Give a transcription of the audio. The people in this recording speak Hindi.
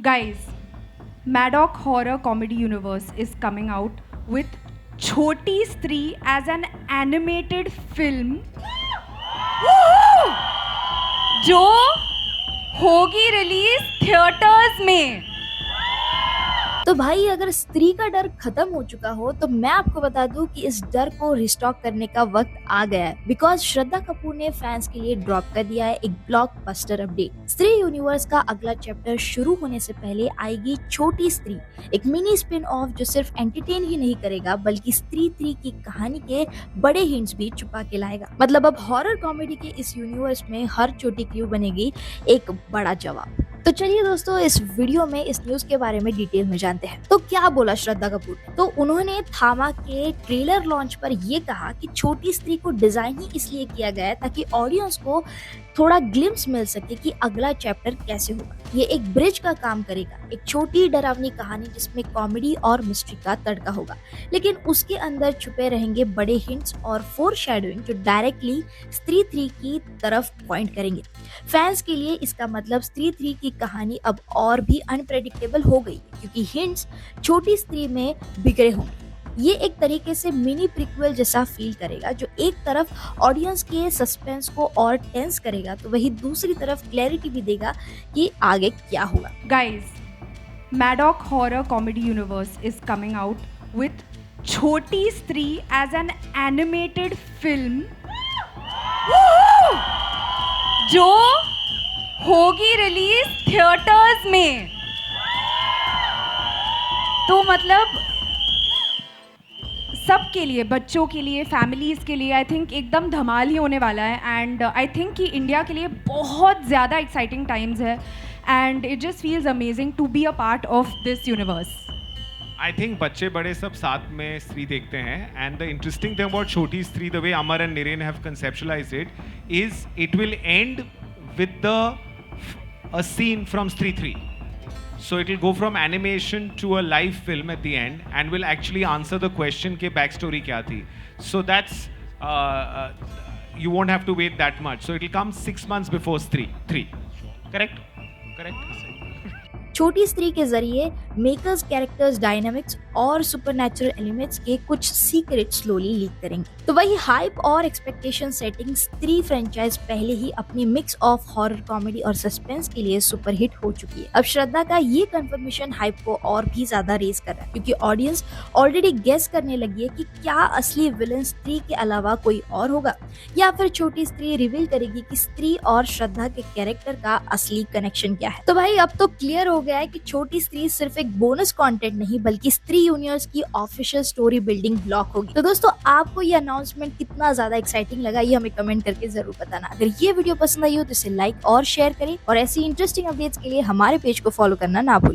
Guys, Maddock Horror Comedy Universe is coming out with Choti Stree as an animated film Woohoo! जो होगी रिलीज थिएटर्स में। तो भाई अगर स्त्री का डर खत्म हो चुका हो तो मैं आपको बता दूं कि इस डर को रिस्टॉक करने का वक्त आ गया है, बिकॉज श्रद्धा कपूर ने फैंस के लिए ड्रॉप कर दिया है एक ब्लॉकबस्टर अपडेट। स्त्री यूनिवर्स का अगला चैप्टर शुरू होने से पहले आएगी छोटी स्त्री, एक मिनी स्पिन ऑफ जो सिर्फ एंटरटेन ही नहीं करेगा बल्कि स्त्री 3 की कहानी के बड़े हिंट्स भी छुपा के लाएगा। मतलब अब हॉरर कॉमेडी के इस यूनिवर्स में हर छोटी क्रू बनेगी एक बड़ा जवाब। तो चलिए दोस्तों, इस वीडियो में इस न्यूज के बारे में डिटेल में जानते हैं। तो क्या बोला श्रद्धा कपूर ने? तो उन्होंने थामा के ट्रेलर लॉन्च पर ये कहा कि छोटी स्त्री को डिजाइन ही इसलिए किया गया है ताकि ऑडियंस को थोड़ा ग्लिम्स मिल सके कि अगला चैप्टर कैसे होगा। ये एक ब्रिज का काम करेगा, एक छोटी डरावनी कहानी जिसमें कॉमेडी और मिस्ट्री का तड़का होगा, लेकिन उसके अंदर छुपे रहेंगे बड़े हिंट्स और फोरशैडोइंग जो डायरेक्टली स्त्री 3 की तरफ पॉइंट करेंगे। फैंस के लिए इसका मतलब स्त्री 3 की कहानी अब और भी अनप्रेडिक्टेबल हो गई है क्योंकि हिंट्स छोटी स्त्री में बिखरे होंगे। ये एक तरीके से मिनी प्रीक्वल जैसा फील करेगा, जो एक तरफ ऑडियंस के सस्पेंस को और टेंस करेगा तो वही दूसरी तरफ क्लैरिटी भी देगा कि आगे क्या होगा। Guys, Maddock Horror Comedy Universe is coming out with Choti Stree as an animated film Woohoo! जो होगी रिलीज थिएटर्स में। तो मतलब सबके लिए, बच्चों के लिए, फैमिलीज़ के लिए आई थिंक एकदम धमाल ही होने वाला है। एंड आई थिंक कि इंडिया के लिए बहुत ज़्यादा एक्साइटिंग टाइम्स है and it just feels amazing to be a part of this universe. I think बच्चे बड़े सब साथ में स्त्री देखते हैं and the interesting thing about Chhoti Stree, the way Amar and Niren have conceptualized it is it will end with a scene from Stree 3. So it will go from animation to a live film at the end and will actually answer the question ke backstory kya thi. So that's you won't have to wait that much. So it will come 6 months before Stree 3. Correct? छोटी स्त्री के जरिए मेकर्स कैरेक्टर्स डायनामिक्स और सुपरनैचुरल एलिमेंट्स के कुछ सीक्रेट स्लोली लीक करेंगे। तो वही हाइप और एक्सपेक्टेशन सेटिंग स्त्री फ्रेंचाइज पहले ही अपनी मिक्स ऑफ हॉरर कॉमेडी और सस्पेंस के लिए सुपरहिट हो चुकी है। अब श्रद्धा का ये कंफर्मेशन हाइप को और भी ज्यादा रेज कर रहा है क्योंकि ऑडियंस ऑलरेडी गेस करने लगी है कि क्या असली विलन स्त्री के अलावा कोई और होगा या फिर छोटी स्त्री रिवील करेगी कि स्त्री और श्रद्धा के कैरेक्टर का असली कनेक्शन क्या है। तो भाई अब तो क्लियर हो गया है कि छोटी स्त्री सिर्फ एक बोनस कंटेंट नहीं बल्कि स्त्री यूनिवर्स की ऑफिशियल स्टोरी बिल्डिंग ब्लॉक होगी। तो दोस्तों, आपको ये अनाउंसमेंट कितना ज्यादा एक्साइटिंग लगा ये हमें कमेंट करके जरूर बताना। अगर ये वीडियो पसंद आई हो तो इसे लाइक और शेयर करें और ऐसी इंटरेस्टिंग अपडेट्स के लिए हमारे पेज को फॉलो करना ना भूलें।